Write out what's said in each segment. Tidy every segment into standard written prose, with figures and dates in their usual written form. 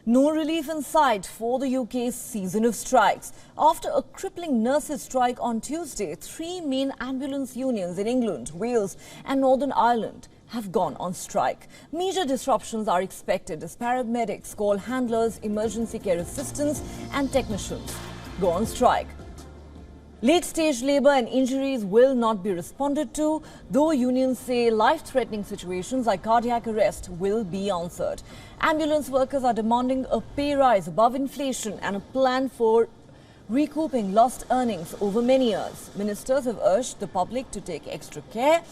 No relief in sight for the UK's season of strikes. After a crippling nurses' strike on Tuesday, three main ambulance unions in England, Wales and Northern Ireland have gone on strike. Major disruptions are expected as paramedics, call handlers, emergency care assistants and technicians go on strike. Late-stage labour and injuries will not be responded to, though unions say life-threatening situations like cardiac arrest will be answered. Ambulance workers are demanding a pay rise above inflation and a plan for recouping lost earnings over many years. Ministers have urged the public to take extra care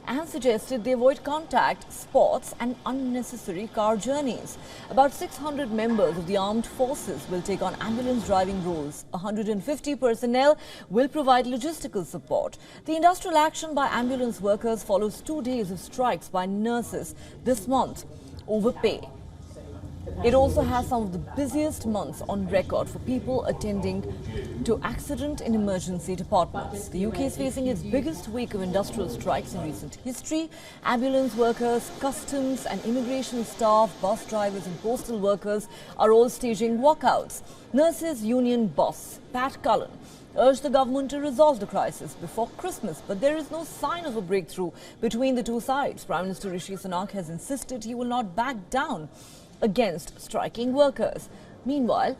and suggested they avoid contact, sports and unnecessary car journeys. About 600 members of the armed forces will take on ambulance driving roles. 150 personnel will provide logistical support. The industrial action by ambulance workers follows 2 days of strikes by nurses this month over pay. It also has some of the busiest months on record for people attending to accident and emergency departments. The UK is facing its biggest week of industrial strikes in recent history. Ambulance workers, customs and immigration staff, bus drivers and postal workers are all staging walkouts. Nurses Union boss Pat Cullen urged the government to resolve the crisis before Christmas, but there is no sign of a breakthrough between the two sides. Prime Minister Rishi Sunak has insisted he will not back down against striking workers. Meanwhile,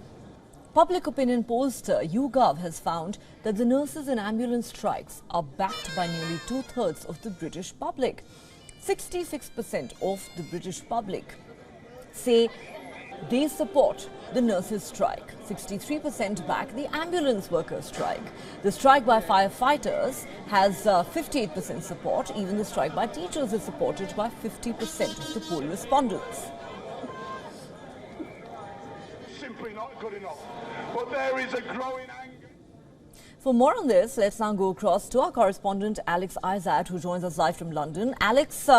public opinion pollster YouGov has found that the nurses and ambulance strikes are backed by nearly two-thirds of the British public. 66% of the British public say they support the nurses' strike. 63% back the ambulance workers' strike. The strike by firefighters has 58% support. Even the strike by teachers is supported by 50% of the poll respondents. Simply not good enough. But there is a growing anger. For more on this, let's now go across to our correspondent Alex Izat, who joins us live from London. Alex,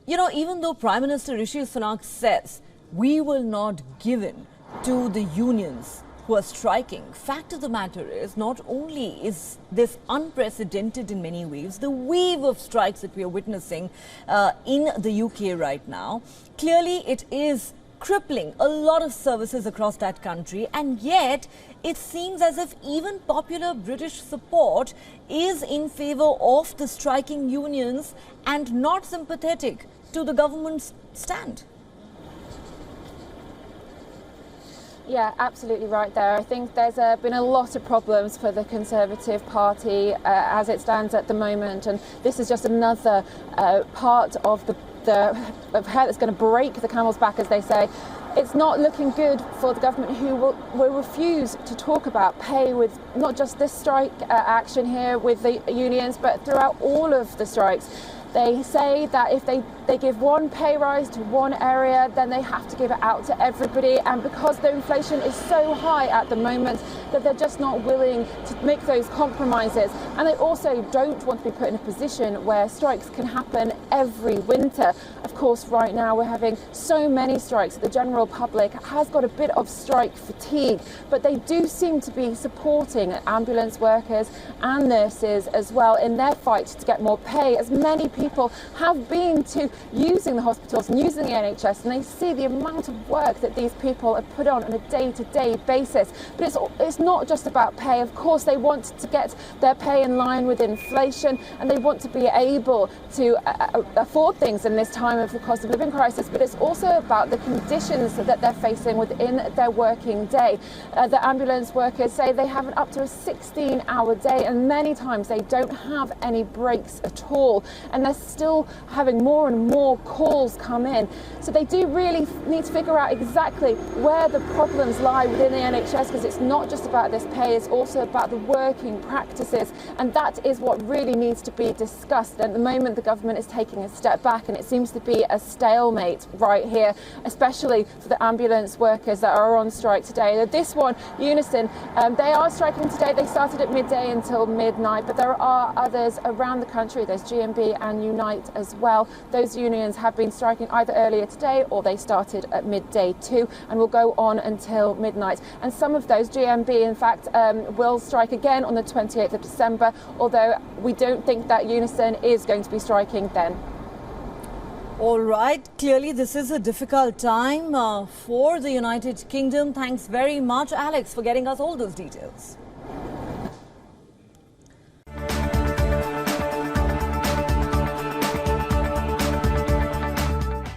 even though Prime Minister Rishi Sunak says we will not give in to the unions who are striking, fact of the matter is not only is this unprecedented in many ways, the wave of strikes that we are witnessing in the UK right now, clearly it is crippling a lot of services across that country, and yet it seems as if even popular British support is in favour of the striking unions and not sympathetic to the government's stand. Yeah, absolutely right there. I think there's been a lot of problems for the Conservative Party as it stands at the moment, and this is just another part of the hair that's going to break the camel's back, as they say. It's not looking good for the government, who will refuse to talk about pay with not just this strike action here with the unions, but throughout all of the strikes. They say that if they give one pay rise to one area, then they have to give it out to everybody. And because the inflation is so high at the moment, that they're just not willing to make those compromises. And they also don't want to be put in a position where strikes can happen every winter. Of course, right now we're having so many strikes that the general public has got a bit of strike fatigue. But they do seem to be supporting ambulance workers and nurses as well in their fight to get more pay, as many people have been to using the hospitals and using the NHS, and they see the amount of work that these people have put on a day-to-day basis. But it's not just about pay. Of course, they want to get their pay in line with inflation, and they want to be able to afford things in this time of the cost of living crisis. But it's also about the conditions that they're facing within their working day. The ambulance workers say they have up to a 16-hour day, and many times they don't have any breaks at all. And they're still having more and more calls come in. So they do really need to figure out exactly where the problems lie within the NHS, because it's not just about this pay, it's also about the working practices. And that is what really needs to be discussed. At the moment, the government is taking a step back, and it seems to be a stalemate right here, especially for the ambulance workers that are on strike today. This one, Unison, they are striking today. They started at midday until midnight, but there are others around the country. There's GMB and Unite as well. Those unions have been striking either earlier today or they started at midday too, and will go on until midnight. And some of those, GMB in fact, will strike again on the 28th of December, although we don't think that Unison is going to be striking then. All right, clearly this is a difficult time for the United Kingdom. Thanks very much, Alex, for getting us all those details.